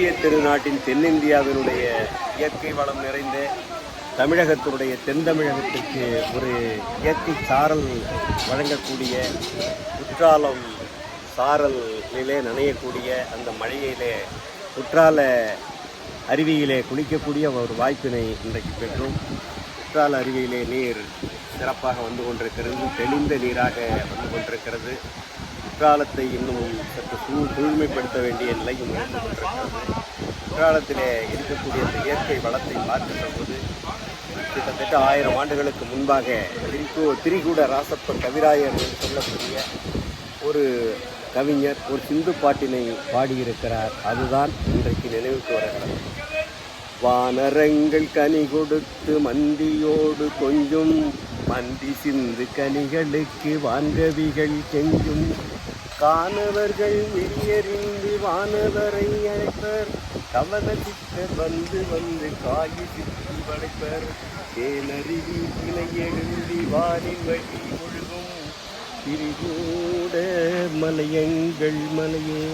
இந்திய திருநாட்டின் தென்னிந்தியாவினுடைய இயற்கை வளம் நிறைந்த தமிழகத்தினுடைய தென் தமிழகத்திற்கு ஒரு இயற்கை சாரல் வழங்கக்கூடிய குற்றாலம் சாரலிலே நனையக்கூடிய அந்த மழையிலே குற்றால அருவியிலே குளிக்கக்கூடிய ஒரு வாய்ப்பினை இன்றைக்கு பெற்றோம். குற்றால அருவியிலே நீர் சிறப்பாக வந்து கொண்டிருக்கிறது, தெளிந்த நீராக வந்து கொண்டிருக்கிறது. குற்றாலத்தை இன்னும் சற்று தூய்மைப்படுத்த வேண்டிய நிலையும் இருந்து கொண்டிருக்கிறது. குற்றாலத்திலே இருக்கக்கூடிய அந்த இயற்கை வளத்தை பார்க்கின்ற போது கிட்டத்தட்ட 1000 ஆண்டுகளுக்கு முன்பாக திரிகூட ராசப்ப கவிராயர் என்று சொல்லக்கூடிய ஒரு கவிஞர் ஒரு சிந்து பாட்டினை பாடியிருக்கிறார். அதுதான் இன்றைக்கு நினைவுக்கு வருகிறது. வானரங்கள் கனி கொடுத்து மந்தியோடு கொஞ்சம் மந்தி சிந்து கனிகளுக்கு வான்கவிகள் கெஞ்சும் காணவர்கள் வெளியறிந்து வானவரை அழைப்பர் கவன சித்தர் வந்து வந்து காயி சித்தி வளைப்பர் தேனருவி கிளை எழுந்தி வானின் வழி ஒழுகும் திரிகூட மலையங்கள் மலையே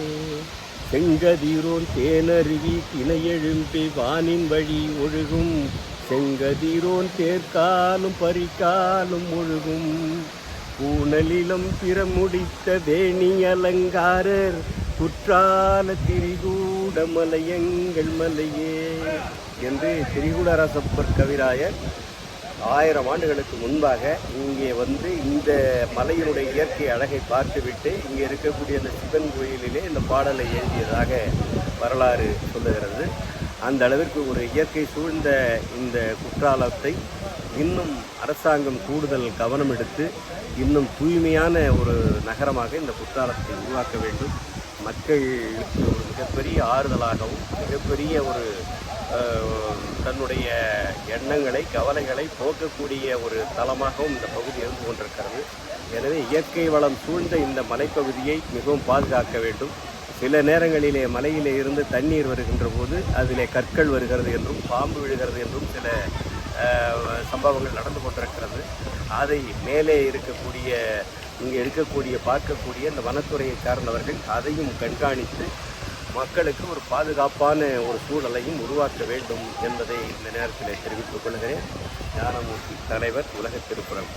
செங்கதிரோன் தேனருவி திணையெழும்பி வானின் வழி ஒழுகும் செங்கதிரோன் தேர்காலும் பறிக்காலும் ஒழுகும் பூனலிலும் பிறமுடித்த வேணி அலங்காரர் குற்றால திரிகூட மலையங்கள் மலையே என்று திரிகூடராசப்பர் கவிராயர் 1000 ஆண்டுகளுக்கு முன்பாக இங்கே வந்து இந்த மலையினுடைய இயற்கை அழகை பார்த்துவிட்டு இங்கே இருக்கக்கூடிய அந்த சிவன் கோயிலிலே இந்த பாடலை எழுதியதாக வரலாறு சொல்லுகிறது. அந்த அளவிற்கு ஒரு இயற்கை சூழ்ந்த இந்த குற்றாலத்தை இன்னும் அரசாங்கம் கூடுதல் கவனம் எடுத்து இன்னும் தூய்மையான ஒரு நகரமாக இந்த குற்றாலத்தை உருவாக்க வேண்டும். மக்களுக்கு ஒரு மிகப்பெரிய ஆறுதலாகவும் மிகப்பெரிய ஒரு தன்னுடைய எண்ணங்களை கவலைகளை போக்கக்கூடிய ஒரு தலமாகவும் இந்த பகுதி இருந்து கொண்டிருக்கிறது. எனவே இயற்கை வளம் சூழ்ந்த இந்த மலைப்பகுதியை மிகவும் பாதுகாக்க வேண்டும். சில நேரங்களிலே மலையிலே இருந்து தண்ணீர் வருகின்ற போது அதிலே கற்கள் வருகிறது என்றும் பாம்பு விழுகிறது என்றும் சில சம்பவங்கள் நடந்து கொண்டிருக்கிறது. அதை மேலே இருக்கக்கூடிய இங்கே இருக்கக்கூடிய பார்க்கக்கூடிய இந்த வனத்துறையை சார்ந்தவர்கள் அதையும் கண்காணித்து மக்களுக்கு ஒரு பாதுகாப்பான ஒரு சூழலையும் உருவாக்க வேண்டும் என்பதை இந்த நேரத்தில் தெரிவித்துக் கொள்கிறேன். ஞானமூர்த்தி தலைவர், உலக திருக்குறள்.